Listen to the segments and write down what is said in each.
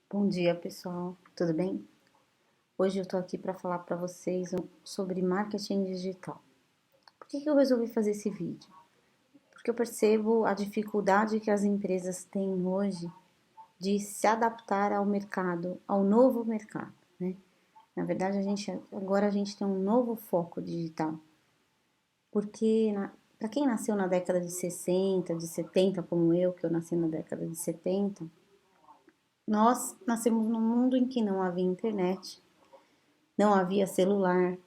Bom dia, pessoal. Tudo bem? Hoje eu tô aqui para falar para vocês sobre marketing digital. Por que eu resolvi fazer esse vídeo? Porque eu percebo a dificuldade que as empresas têm hoje de se adaptar ao mercado, ao novo mercado, né? Na verdade, agora a gente tem um novo foco digital. Porque para quem nasceu na década de 60, de 70, como eu, que eu nasci na década de 70, nós nascemos num mundo em que não havia internet, não havia celular,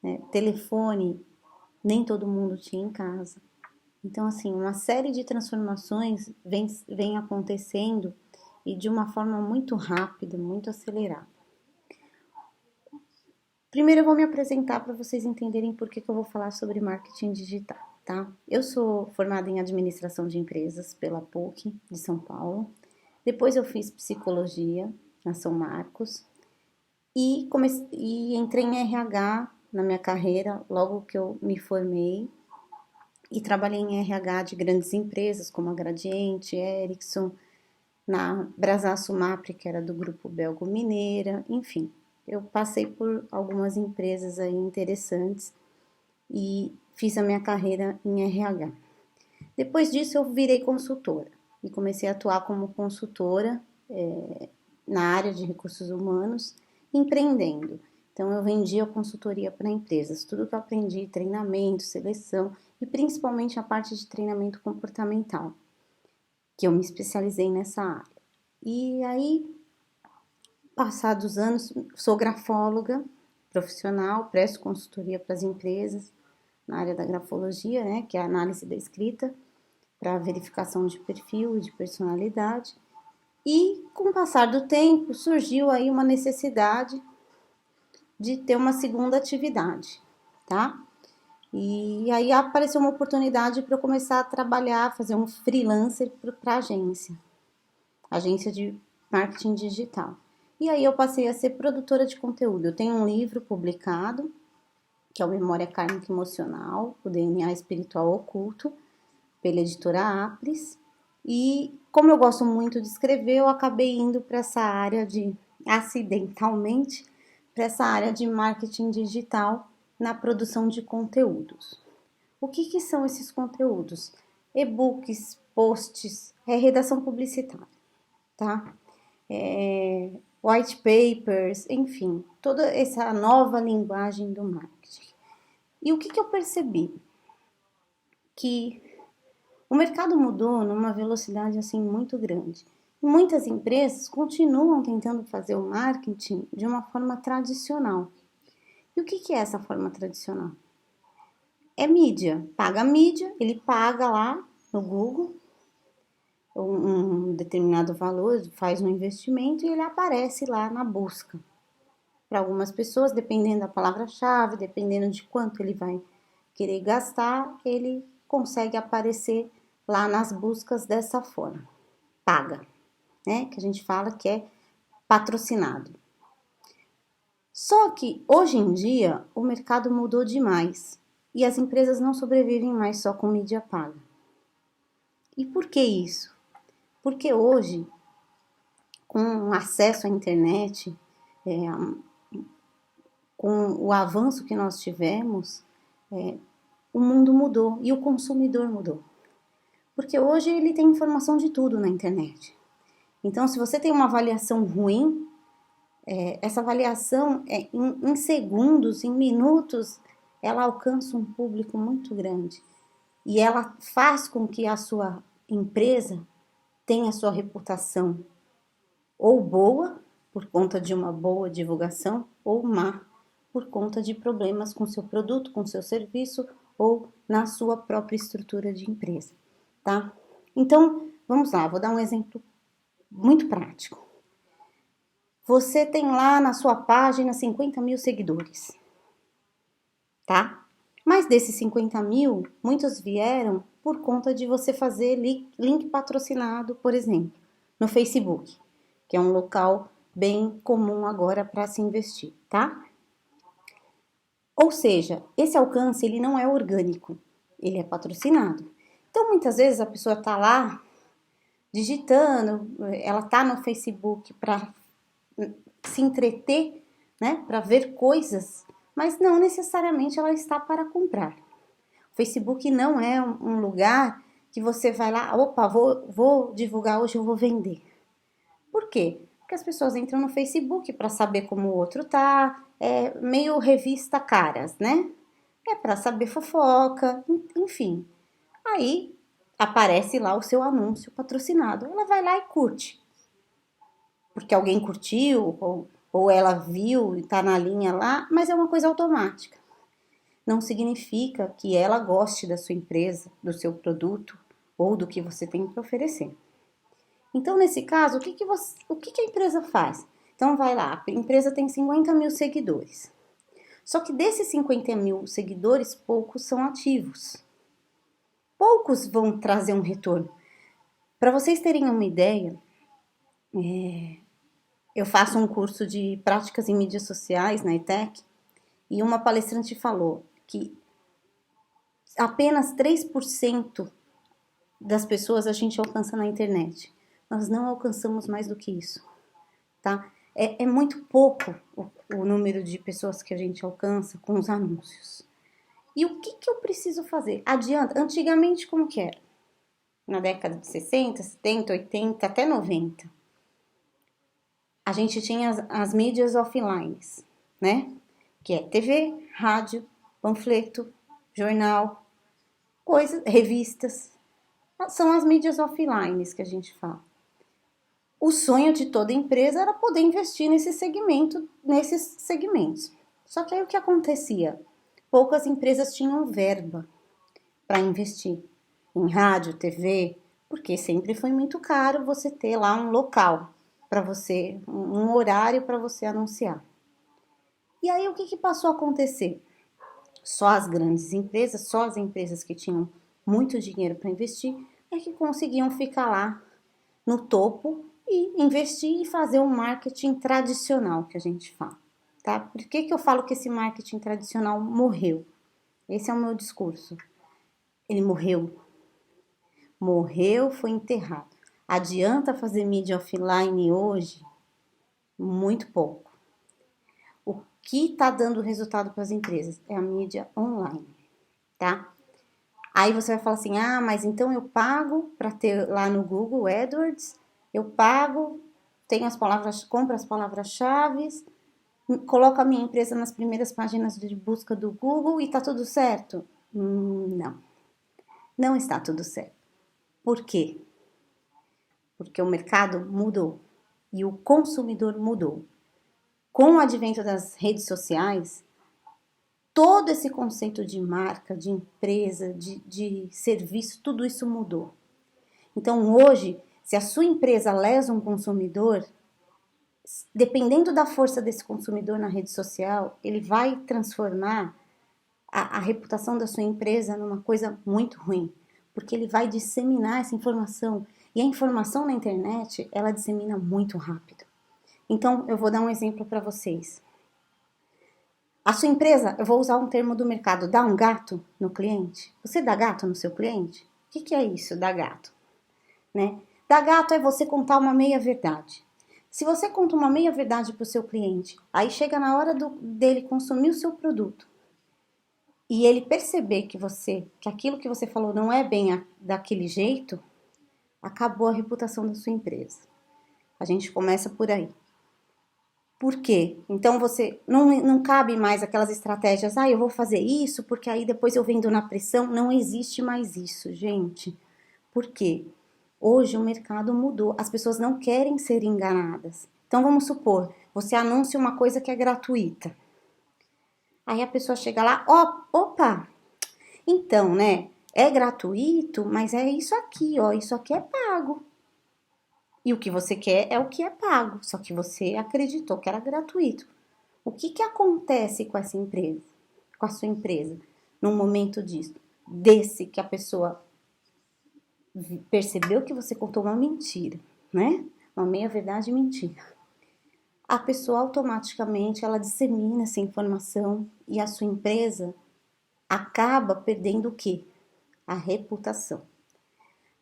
né? Telefone, nem todo mundo tinha em casa. Então, assim, uma série de transformações vem acontecendo e de uma forma muito rápida, muito acelerada. Primeiro eu vou me apresentar para vocês entenderem por que eu vou falar sobre marketing digital, tá? Eu sou formada em administração de empresas pela PUC de São Paulo. Depois eu fiz psicologia na São Marcos e entrei em RH na minha carreira logo que eu me formei e trabalhei em RH de grandes empresas como a Gradiente, Ericsson, na Brasaço Mapri, que era do grupo Belgo Mineira, enfim. Eu passei por algumas empresas aí interessantes e fiz a minha carreira em RH. Depois disso eu virei consultora e comecei a atuar como consultora na área de recursos humanos, empreendendo. Então, eu vendia consultoria para empresas, tudo que eu aprendi, treinamento, seleção e principalmente a parte de treinamento comportamental, que eu me especializei nessa área. E aí, passados os anos, sou grafóloga profissional, presto consultoria para as empresas na área da grafologia, né, que é a análise da escrita, para verificação de perfil e de personalidade. E com o passar do tempo, surgiu aí uma necessidade de ter uma segunda atividade, tá? E aí apareceu uma oportunidade para eu começar a trabalhar, fazer um freelancer para agência de marketing digital. E aí eu passei a ser produtora de conteúdo. Eu tenho um livro publicado, que é o Memória Kármica Emocional, o DNA Espiritual Oculto, pela editora Apres. E como eu gosto muito de escrever, eu acabei indo para essa área acidentalmente, para essa área de marketing digital na produção de conteúdos. O que são esses conteúdos? E-books, posts, redação publicitária, tá? White papers, enfim, toda essa nova linguagem do marketing. E o que eu percebi? Que o mercado mudou numa velocidade assim muito grande. E muitas empresas continuam tentando fazer o marketing de uma forma tradicional. E o que é essa forma tradicional? É mídia. Paga mídia, ele paga lá no Google um determinado valor, faz um investimento e ele aparece lá na busca. Para algumas pessoas, dependendo da palavra-chave, dependendo de quanto ele vai querer gastar, ele consegue aparecer lá nas buscas dessa forma. Paga, né? Que a gente fala que é patrocinado. Só que hoje em dia o mercado mudou demais e as empresas não sobrevivem mais só com mídia paga. E por que isso? Porque hoje, com acesso à internet, com o avanço que nós tivemos, o mundo mudou e o consumidor mudou. Porque hoje ele tem informação de tudo na internet. Então, se você tem uma avaliação ruim, essa avaliação em segundos, em minutos, ela alcança um público muito grande. E ela faz com que a sua empresa tenha a sua reputação ou boa, por conta de uma boa divulgação, ou má, por conta de problemas com seu produto, com seu serviço ou na sua própria estrutura de empresa, tá? Então, vamos lá, vou dar um exemplo muito prático. Você tem lá na sua página 50 mil seguidores, tá? Mas desses 50 mil, muitos vieram por conta de você fazer link patrocinado, por exemplo, no Facebook, que é um local bem comum agora para se investir, tá? Ou seja, esse alcance ele não é orgânico, ele é patrocinado. Então, muitas vezes a pessoa tá lá digitando, ela tá no Facebook para se entreter, né, para ver coisas, mas não necessariamente ela está para comprar. O Facebook não é um lugar que você vai lá, opa, vou divulgar hoje, eu vou vender. Por quê? Porque as pessoas entram no Facebook para saber como o outro tá, é meio revista Caras, né? É para saber fofoca, enfim. Aí aparece lá o seu anúncio patrocinado. Ela vai lá e curte, porque alguém curtiu ou ela viu e está na linha lá, mas é uma coisa automática. Não significa que ela goste da sua empresa, do seu produto ou do que você tem para oferecer. Então, nesse caso, o que a empresa faz? Então, vai lá, a empresa tem 50 mil seguidores. Só que desses 50 mil seguidores, poucos são ativos. Poucos vão trazer um retorno. Para vocês terem uma ideia, eu faço um curso de práticas em mídias sociais na ETEC e uma palestrante falou que apenas 3% das pessoas a gente alcança na internet. Nós não alcançamos mais do que isso, tá? É muito pouco o número de pessoas que a gente alcança com os anúncios. E o que eu preciso fazer? Adianta. Antigamente, como que era? Na década de 60, 70, 80, até 90. A gente tinha as mídias offline, né? Que é TV, rádio, panfleto, jornal, coisas, revistas. São as mídias offline que a gente fala. O sonho de toda empresa era poder investir nesses segmentos. Só que aí o que acontecia? Poucas empresas tinham verba para investir em rádio, TV, porque sempre foi muito caro você ter lá um local para você, um horário para você anunciar. E aí o que passou a acontecer? Só as grandes empresas, só as empresas que tinham muito dinheiro para investir, é que conseguiam ficar lá no topo e investir e fazer um marketing tradicional que a gente fala, tá? Por que eu falo que esse marketing tradicional morreu? Esse é o meu discurso. Ele morreu. Morreu, foi enterrado. Adianta fazer mídia offline hoje? Muito pouco. O que está dando resultado para as empresas é a mídia online, tá? Aí você vai falar assim, mas então eu pago para ter lá no Google AdWords, eu pago, tenho as palavras, compro as palavras-chave, coloco a minha empresa nas primeiras páginas de busca do Google e tá tudo certo? Não, não está tudo certo. Por quê? Porque o mercado mudou e o consumidor mudou. Com o advento das redes sociais, todo esse conceito de marca, de empresa, de serviço, tudo isso mudou. Então, hoje, se a sua empresa lesa um consumidor, dependendo da força desse consumidor na rede social, ele vai transformar a reputação da sua empresa numa coisa muito ruim, porque ele vai disseminar essa informação. E a informação na internet, ela dissemina muito rápido. Então, eu vou dar um exemplo para vocês. A sua empresa, eu vou usar um termo do mercado, dá um gato no cliente? Você dá gato no seu cliente? O que é isso, dar gato? Né? Dar gato é você contar uma meia-verdade. Se você conta uma meia-verdade para o seu cliente, aí chega na hora dele consumir o seu produto e ele perceber que aquilo que você falou não é bem daquele jeito, acabou a reputação da sua empresa. A gente começa por aí. Por quê? Então você não cabe mais aquelas estratégias, eu vou fazer isso porque aí depois eu vendo na pressão. Não existe mais isso, gente. Por quê? Hoje o mercado mudou, as pessoas não querem ser enganadas. Então vamos supor, você anuncia uma coisa que é gratuita. Aí a pessoa chega lá, opa, então, né, é gratuito, mas é isso aqui, isso aqui é pago. E o que você quer é o que é pago, só que você acreditou que era gratuito. O que acontece com essa empresa, com a sua empresa, num momento desse que a pessoa percebeu que você contou uma mentira, né? Uma meia-verdade mentira. A pessoa automaticamente, ela dissemina essa informação e a sua empresa acaba perdendo o quê? A reputação.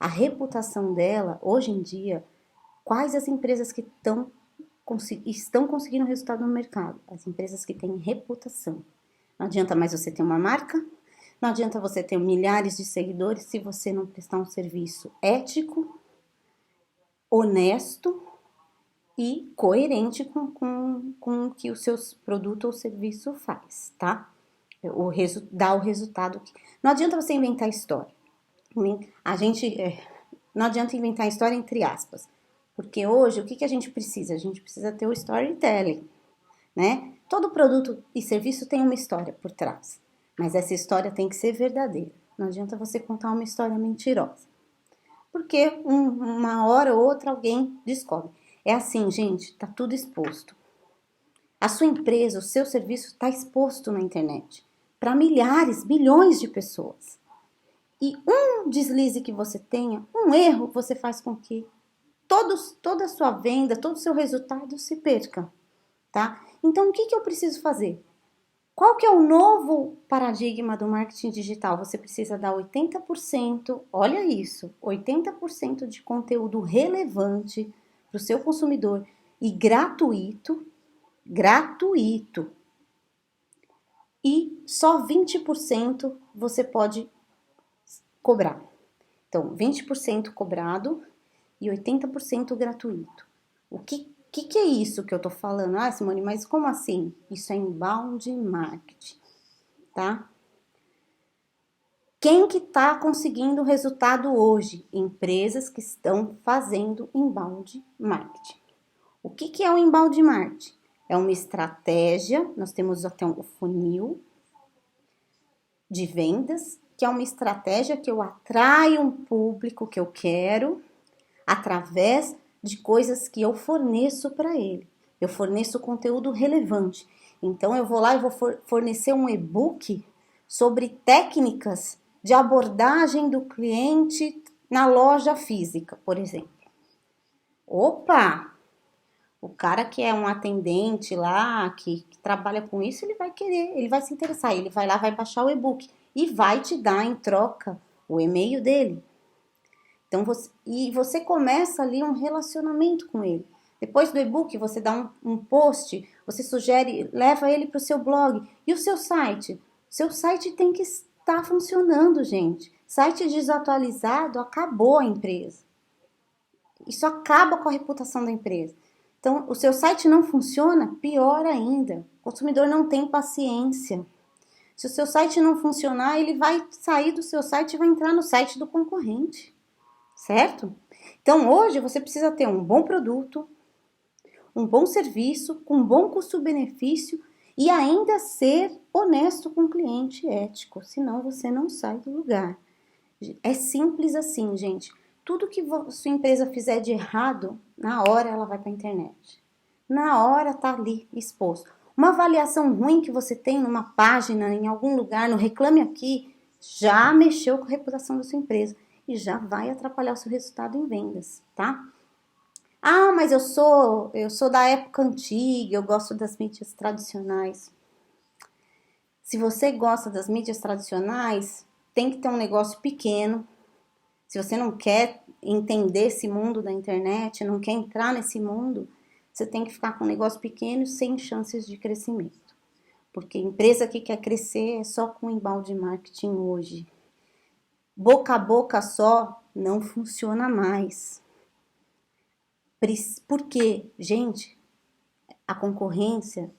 A reputação dela, hoje em dia, quais as empresas que estão conseguindo resultado no mercado? As empresas que têm reputação. Não adianta mais você ter uma marca, não adianta você ter milhares de seguidores se você não prestar um serviço ético, honesto e coerente com o que o seu produto ou serviço faz, tá? Dá o resultado. Não adianta você inventar história. Não adianta inventar história entre aspas. Porque hoje, o que a gente precisa? A gente precisa ter o storytelling, né? Todo produto e serviço tem uma história por trás. Mas essa história tem que ser verdadeira. Não adianta você contar uma história mentirosa. Porque uma hora ou outra alguém descobre. É assim, gente, tá tudo exposto. A sua empresa, o seu serviço está exposto na internet para milhares, milhões de pessoas. E um deslize que você tenha, um erro, você faz com que toda a sua venda, todo o seu resultado se perca, tá? Então, o que eu preciso fazer? Qual que é o novo paradigma do marketing digital? Você precisa dar 80%, olha isso, 80% de conteúdo relevante para o seu consumidor e gratuito, e só 20% você pode cobrar. Então, 20% cobrado e 80% gratuito. O que é isso que eu tô falando? Ah, Simone, mas como assim? Isso é inbound marketing, tá? Quem que tá conseguindo resultado hoje? Empresas que estão fazendo inbound marketing. O que é o inbound marketing? É uma estratégia, nós temos até um funil de vendas, que é uma estratégia que eu atraio um público que eu quero através de coisas que eu forneço para ele. Eu forneço conteúdo relevante. Então, eu vou lá e vou fornecer um e-book sobre técnicas de abordagem do cliente na loja física, por exemplo. Opa! O cara que é um atendente lá, que trabalha com isso, ele vai querer, ele vai se interessar. Ele vai lá, vai baixar o e-book e vai te dar em troca o e-mail dele. Então, você começa ali um relacionamento com ele. Depois do e-book, você dá um post, você sugere, leva ele para o seu blog. E o seu site? Seu site tem que estar funcionando, gente. Site desatualizado, acabou a empresa. Isso acaba com a reputação da empresa. Então, o seu site não funciona, pior ainda. O consumidor não tem paciência. Se o seu site não funcionar, ele vai sair do seu site e vai entrar no site do concorrente. Certo? Então, hoje você precisa ter um bom produto, um bom serviço, com um bom custo-benefício e ainda ser honesto com o cliente, ético, senão você não sai do lugar. É simples assim, gente. Tudo que sua empresa fizer de errado, na hora ela vai para a internet. Na hora tá ali exposto. Uma avaliação ruim que você tem numa página, em algum lugar, no Reclame Aqui, já mexeu com a reputação da sua empresa e já vai atrapalhar o seu resultado em vendas, tá? Ah, mas eu sou da época antiga, eu gosto das mídias tradicionais. Se você gosta das mídias tradicionais, tem que ter um negócio pequeno. Se você não quer entender esse mundo da internet, não quer entrar nesse mundo, você tem que ficar com um negócio pequeno sem chances de crescimento. Porque empresa que quer crescer é só com inbound marketing hoje. Boca a boca só não funciona mais. Porque, gente, a concorrência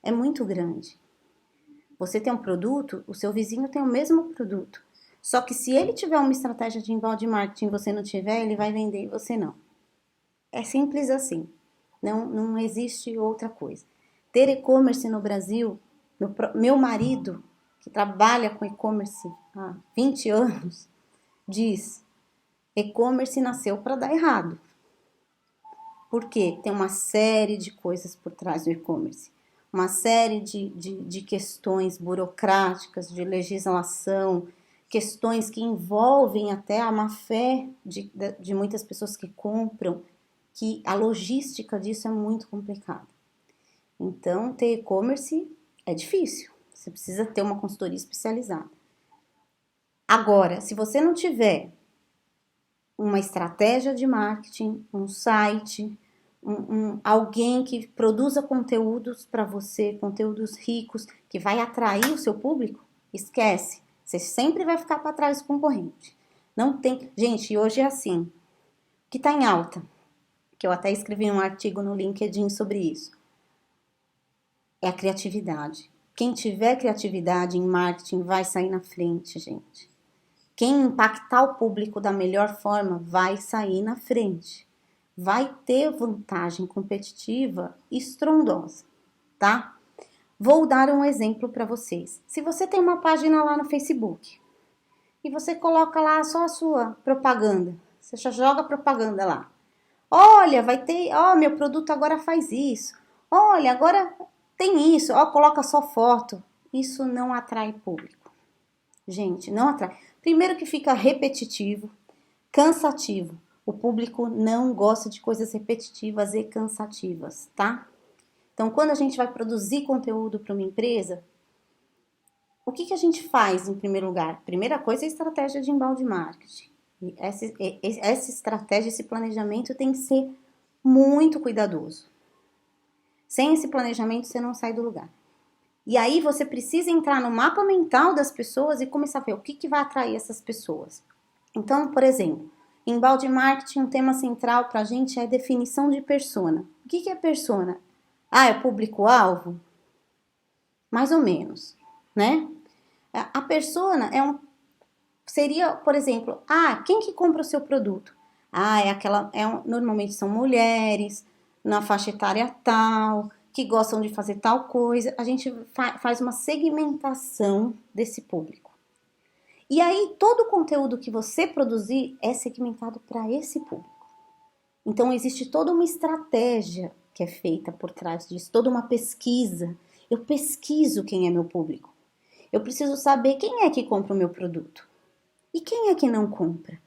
é muito grande. Você tem um produto, o seu vizinho tem o mesmo produto. Só que se ele tiver uma estratégia de inbound marketing e você não tiver, ele vai vender e você não. É simples assim. Não existe outra coisa. Ter e-commerce no Brasil, meu marido, que trabalha com e-commerce há 20 anos, diz: e-commerce nasceu para dar errado. Por quê? Tem uma série de coisas por trás do e-commerce. Uma série de questões burocráticas, de legislação, questões que envolvem até a má-fé de muitas pessoas que compram, que a logística disso é muito complicada. Então, ter e-commerce é difícil. Você precisa ter uma consultoria especializada. Agora, se você não tiver uma estratégia de marketing, um site, alguém que produza conteúdos para você, conteúdos ricos, que vai atrair o seu público, esquece. Você sempre vai ficar para trás do concorrente. Não tem... Gente, hoje é assim. O que está em alta, que eu até escrevi um artigo no LinkedIn sobre isso, é a criatividade. Quem tiver criatividade em marketing vai sair na frente, gente. Quem impactar o público da melhor forma vai sair na frente. Vai ter vantagem competitiva estrondosa, tá? Vou dar um exemplo para vocês. Se você tem uma página lá no Facebook e você coloca lá só a sua propaganda, você já joga propaganda lá. Olha, vai ter, ó, meu produto agora faz isso. Olha, agora tem isso, ó, coloca só foto. Isso não atrai público. Gente, não atrai. Primeiro que fica repetitivo, cansativo. O público não gosta de coisas repetitivas e cansativas, tá? Então, quando a gente vai produzir conteúdo para uma empresa, o que a gente faz em primeiro lugar? Primeira coisa é a estratégia de inbound marketing. Essa estratégia, esse planejamento tem que ser muito cuidadoso. Sem esse planejamento, você não sai do lugar. E aí você precisa entrar no mapa mental das pessoas e começar a ver o que vai atrair essas pessoas. Então, por exemplo, em inbound marketing, um tema central para a gente é definição de persona. O que é persona? Ah, é público-alvo? Mais ou menos, né? A persona seria, por exemplo, quem que compra o seu produto? Normalmente são mulheres, na faixa etária tal, que gostam de fazer tal coisa. A gente faz uma segmentação desse público. E aí, todo o conteúdo que você produzir é segmentado para esse público. Então, existe toda uma estratégia que é feita por trás disso, toda uma pesquisa. Eu pesquiso quem é meu público. Eu preciso saber quem é que compra o meu produto. E quem é que não compra?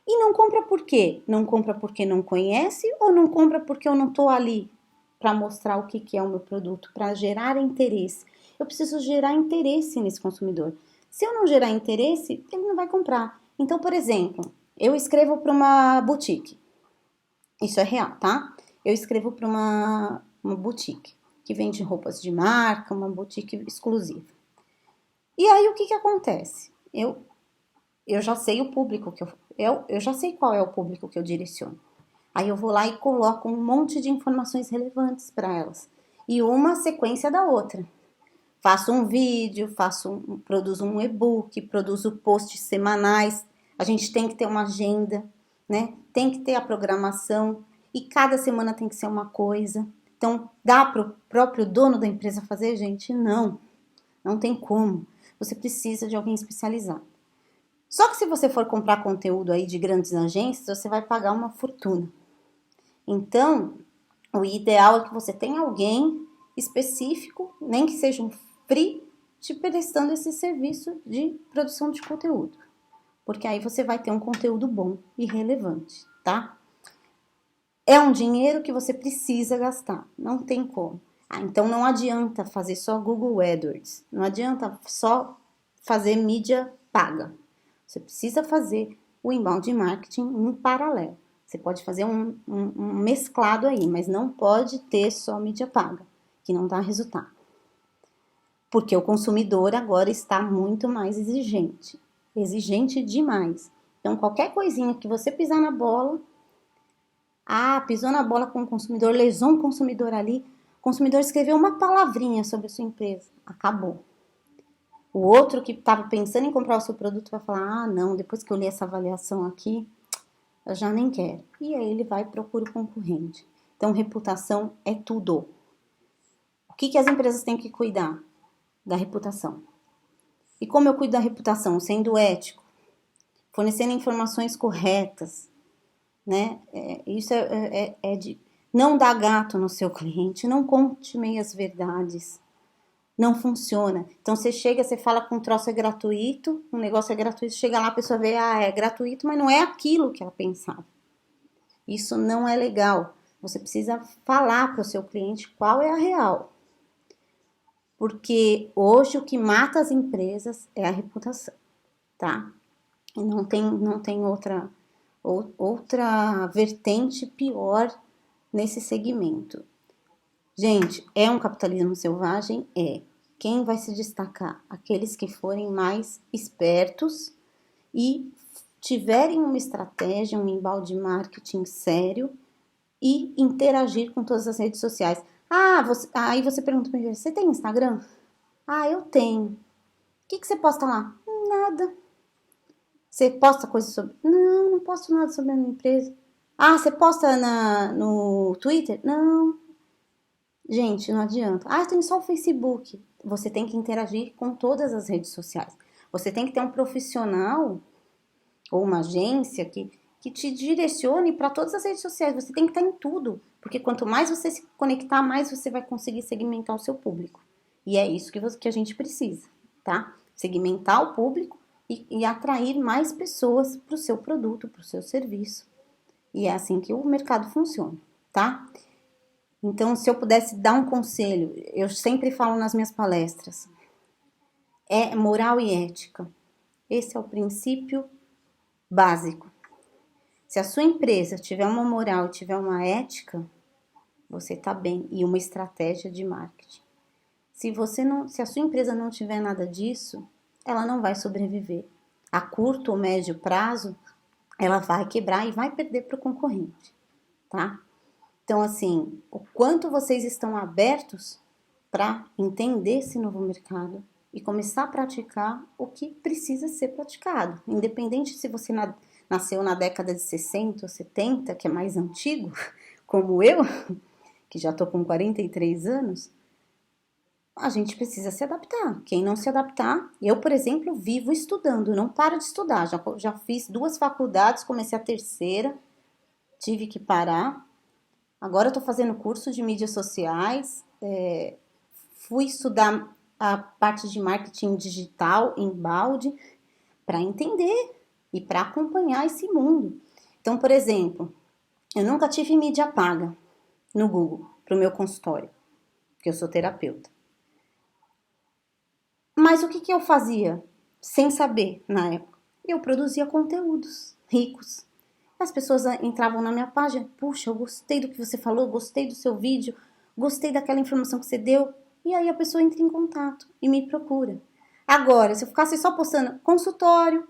E não compra por quê? Não compra porque não conhece ou não compra porque eu não estou ali para mostrar o que é o meu produto, para gerar interesse. Eu preciso gerar interesse nesse consumidor. Se eu não gerar interesse, ele não vai comprar. Então, por exemplo, eu escrevo para uma boutique. Isso é real, tá? Eu escrevo para uma boutique que vende roupas de marca, uma boutique exclusiva. E aí, o que acontece? Eu já sei o público eu já sei qual é o público que eu direciono. Aí eu vou lá e coloco um monte de informações relevantes para elas. E uma sequência da outra. Faço um vídeo, produzo um e-book, produzo posts semanais. A gente tem que ter uma agenda, né? Tem que ter a programação. E cada semana tem que ser uma coisa. Então, dá para o próprio dono da empresa fazer, gente? Não. Não tem como. Você precisa de alguém especializado. Só que se você for comprar conteúdo aí de grandes agências, você vai pagar uma fortuna. Então, o ideal é que você tenha alguém específico, nem que seja um free, te prestando esse serviço de produção de conteúdo. Porque aí você vai ter um conteúdo bom e relevante, tá? É um dinheiro que você precisa gastar, não tem como. Então não adianta fazer só Google AdWords, não adianta só fazer mídia paga. Você precisa fazer o inbound marketing em paralelo. Você pode fazer um mesclado aí, mas não pode ter só mídia paga, que não dá resultado. Porque o consumidor agora está muito mais exigente demais. Então, qualquer coisinha que você pisar na bola, pisou na bola com o consumidor, lesou um consumidor ali, o consumidor escreveu uma palavrinha sobre a sua empresa, acabou. O outro que estava pensando em comprar o seu produto vai falar, não, depois que eu li essa avaliação aqui, eu já nem quero. E aí ele vai e procura o concorrente. Então, reputação é tudo. O que as empresas têm que cuidar? Da reputação. E como eu cuido da reputação? Sendo ético, fornecendo informações corretas, né? Isso é de não dar gato no seu cliente, não conte meias verdades. Não funciona. Então, você chega, você fala que um troço é gratuito, um negócio é gratuito, chega lá, a pessoa vê, é gratuito, mas não é aquilo que ela pensava. Isso não é legal. Você precisa falar para o seu cliente qual é a real. Porque hoje o que mata as empresas é a reputação, tá? E não tem outra vertente pior nesse segmento. Gente, é um capitalismo selvagem? É. Quem vai se destacar? Aqueles que forem mais espertos e tiverem uma estratégia, um embalde de marketing sério e interagir com todas as redes sociais. Aí você pergunta para mim, você tem Instagram? Ah, eu tenho. O que você posta lá? Nada. Você posta coisas sobre... Não, não posto nada sobre a minha empresa. Ah, você posta no Twitter? Não. Gente, não adianta. Ah, eu tenho só o Facebook. Você tem que interagir com todas as redes sociais. Você tem que ter um profissional ou uma agência que te direcione para todas as redes sociais. Você tem que estar em tudo. Porque quanto mais você se conectar, mais você vai conseguir segmentar o seu público. E é isso que a gente precisa, tá? Segmentar o público e atrair mais pessoas para o seu produto, para o seu serviço. E é assim que o mercado funciona, tá? Então, se eu pudesse dar um conselho, eu sempre falo nas minhas palestras, é moral e ética. Esse é o princípio básico. Se a sua empresa tiver uma moral e tiver uma ética, você está bem, e uma estratégia de marketing. Se a sua empresa não tiver nada disso, ela não vai sobreviver. A curto ou médio prazo, ela vai quebrar e vai perder para o concorrente, tá? Então, assim, o quanto vocês estão abertos para entender esse novo mercado e começar a praticar o que precisa ser praticado. Independente se você nasceu na década de 60 ou 70, que é mais antigo, como eu, que já estou com 43 anos, a gente precisa se adaptar. Quem não se adaptar, eu, por exemplo, vivo estudando, não paro de estudar. Já fiz 2 faculdades, comecei a terceira, tive que parar. Agora eu estou fazendo curso de mídias sociais, fui estudar a parte de marketing digital em balde para entender e para acompanhar esse mundo. Então, por exemplo, eu nunca tive mídia paga no Google para o meu consultório, porque eu sou terapeuta. Mas o que eu fazia sem saber na época? Eu produzia conteúdos ricos. As pessoas entravam na minha página, puxa, eu gostei do que você falou, gostei do seu vídeo, gostei daquela informação que você deu. E aí a pessoa entra em contato e me procura. Agora, se eu ficasse só postando consultório,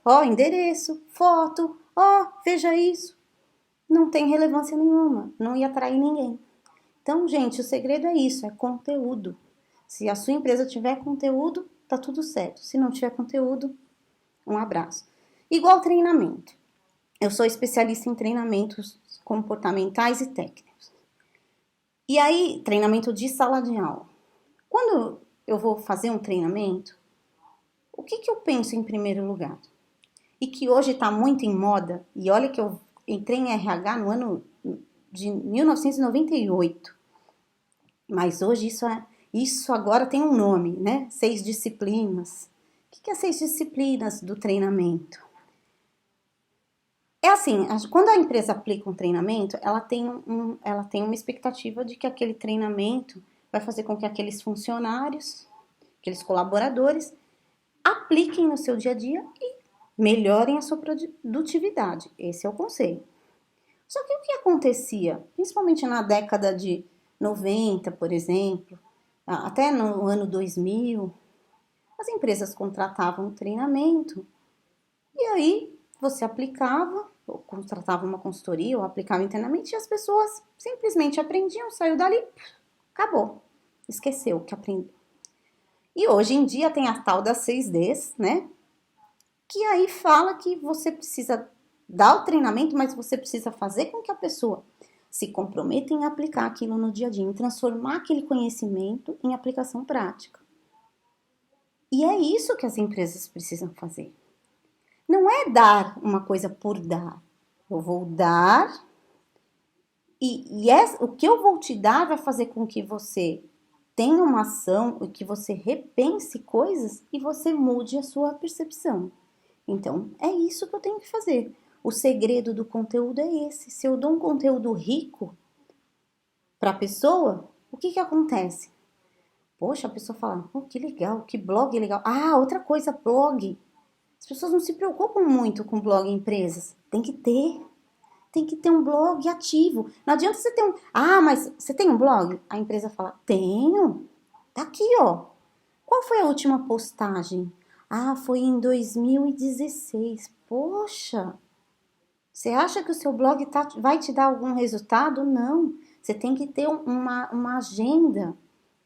ó, endereço, foto, ó, veja isso, não tem relevância nenhuma, não ia atrair ninguém. Então, gente, o segredo é isso, é conteúdo. Se a sua empresa tiver conteúdo, tá tudo certo. Se não tiver conteúdo, um abraço. Igual treinamento. Eu sou especialista em treinamentos comportamentais e técnicos. E aí, treinamento de sala de aula. Quando eu vou fazer um treinamento, o que eu penso em primeiro lugar? E que hoje está muito em moda, e olha que eu entrei em RH no ano de 1998, mas hoje isso agora tem um nome, né? 6 disciplinas. O que é 6 disciplinas do treinamento? É assim, quando a empresa aplica um treinamento, ela tem uma expectativa de que aquele treinamento vai fazer com que aqueles funcionários, aqueles colaboradores, apliquem no seu dia a dia e melhorem a sua produtividade. Esse é o conceito. Só que o que acontecia, principalmente na década de 90, por exemplo, até no ano 2000, as empresas contratavam um treinamento e aí você aplicava, ou contratava uma consultoria, ou aplicava internamente, e as pessoas simplesmente aprendiam, saiu dali, acabou. Esqueceu o que aprendeu. E hoje em dia tem a tal das 6Ds, né? Que aí fala que você precisa dar o treinamento, mas você precisa fazer com que a pessoa se comprometa em aplicar aquilo no dia a dia, em transformar aquele conhecimento em aplicação prática. E é isso que as empresas precisam fazer. Não é dar uma coisa por dar. Eu vou dar o que eu vou te dar vai fazer com que você tenha uma ação, que você repense coisas e você mude a sua percepção. Então, é isso que eu tenho que fazer. O segredo do conteúdo é esse. Se eu dou um conteúdo rico para a pessoa, o que acontece? Poxa, a pessoa fala, oh, que legal, que blog legal. Ah, outra coisa, blog. As pessoas não se preocupam muito com blog em empresas. Tem que ter um blog ativo. Não adianta você ter um... Ah, mas você tem um blog? A empresa fala, tenho. Tá aqui, ó. Qual foi a última postagem? Ah, foi em 2016. Poxa, você acha que o seu blog vai te dar algum resultado? Não. Você tem que ter uma agenda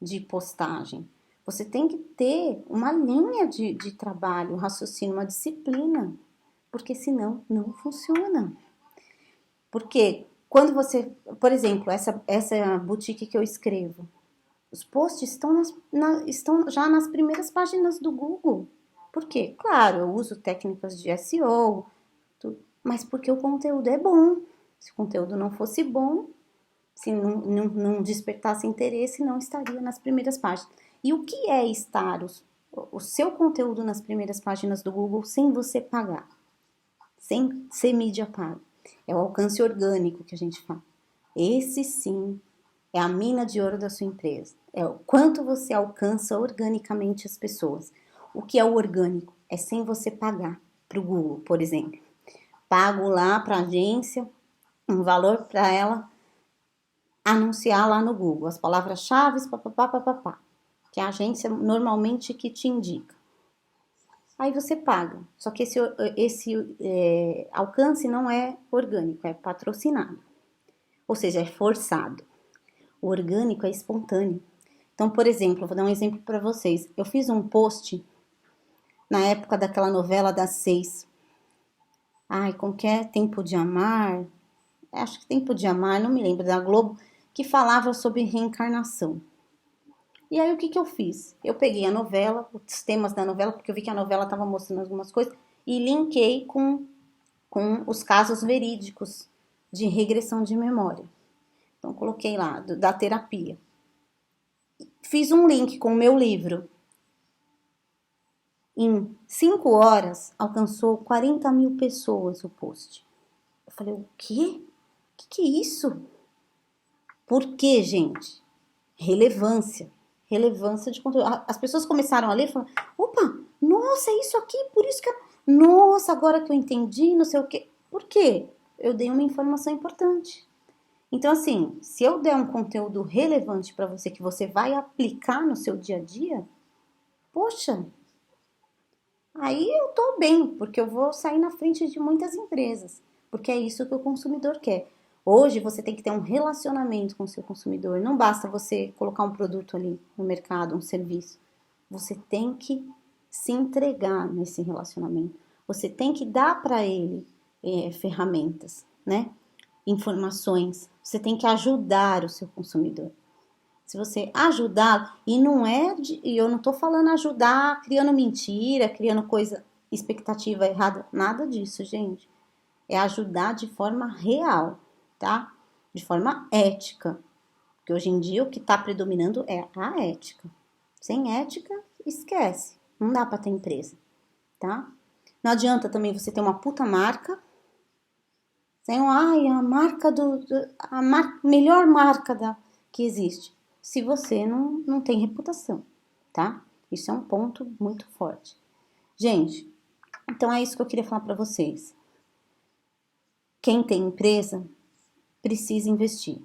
de postagem. Você tem que ter uma linha de trabalho, um raciocínio, uma disciplina. Porque senão não funciona. Porque quando você, por exemplo, essa boutique que eu escrevo, os posts estão já nas primeiras páginas do Google. Por quê? Claro, eu uso técnicas de SEO, mas porque o conteúdo é bom. Se o conteúdo não fosse bom, se não despertasse interesse, não estaria nas primeiras páginas. E o que é estar o seu conteúdo nas primeiras páginas do Google sem você pagar? Sem ser mídia paga? É o alcance orgânico que a gente fala. Esse sim é a mina de ouro da sua empresa. É o quanto você alcança organicamente as pessoas. O que é o orgânico? É sem você pagar para o Google, por exemplo. Pago lá para a agência um valor para ela anunciar lá no Google as palavras-chave, papapá, que é a agência normalmente que te indica. Aí você paga. Só que esse alcance não é orgânico, é patrocinado. Ou seja, é forçado. O orgânico é espontâneo. Então, por exemplo, eu vou dar um exemplo para vocês. Eu fiz um post na época daquela novela das 6. Ai, como que é? Tempo de Amar? Acho que Tempo de Amar, não me lembro, da Globo, que falava sobre reencarnação. E aí, o que eu fiz? Eu peguei a novela, os temas da novela, porque eu vi que a novela estava mostrando algumas coisas, e linkei com os casos verídicos de regressão de memória. Então, coloquei lá, da terapia. Fiz um link com o meu livro. Em 5 horas, alcançou 40 mil pessoas o post. Eu falei, o quê? O que é isso? Por quê, gente? Relevância. Relevância de conteúdo. As pessoas começaram a ler e falaram, opa, nossa, é isso aqui, por isso que... Nossa, agora que eu entendi, não sei o quê. Por quê? Eu dei uma informação importante. Então, assim, se eu der um conteúdo relevante para você, que você vai aplicar no seu dia a dia, poxa, aí eu tô bem, porque eu vou sair na frente de muitas empresas, porque é isso que o consumidor quer. Hoje você tem que ter um relacionamento com o seu consumidor. Não basta você colocar um produto ali no mercado, um serviço. Você tem que se entregar nesse relacionamento. Você tem que dar para ele ferramentas, né? Informações. Você tem que ajudar o seu consumidor. Se você ajudar, e não é, e eu não tô falando ajudar criando mentira, criando coisa, expectativa errada, nada disso, gente. É ajudar de forma real, tá? De forma ética. Porque hoje em dia o que tá predominando é a ética. Sem ética, esquece. Não dá pra ter empresa, tá? Não adianta também você ter uma puta marca, sem a marca melhor marca que existe, se você não tem reputação, tá? Isso é um ponto muito forte. Gente, então é isso que eu queria falar para vocês. Quem tem empresa precisa investir.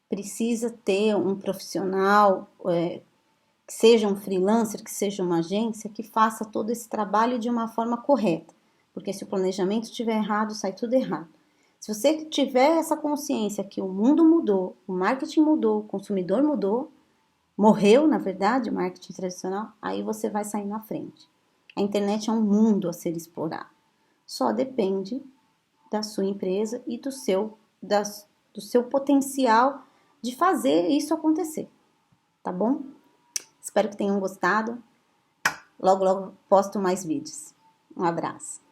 Precisa ter um profissional, que seja um freelancer, que seja uma agência, que faça todo esse trabalho de uma forma correta. Porque se o planejamento estiver errado, sai tudo errado. Se você tiver essa consciência que o mundo mudou, o marketing mudou, o consumidor mudou, morreu, na verdade, o marketing tradicional, aí você vai sair na frente. A internet é um mundo a ser explorado. Só depende da sua empresa e do seu potencial de fazer isso acontecer. Tá bom? Espero que tenham gostado. Logo, logo posto mais vídeos. Um abraço.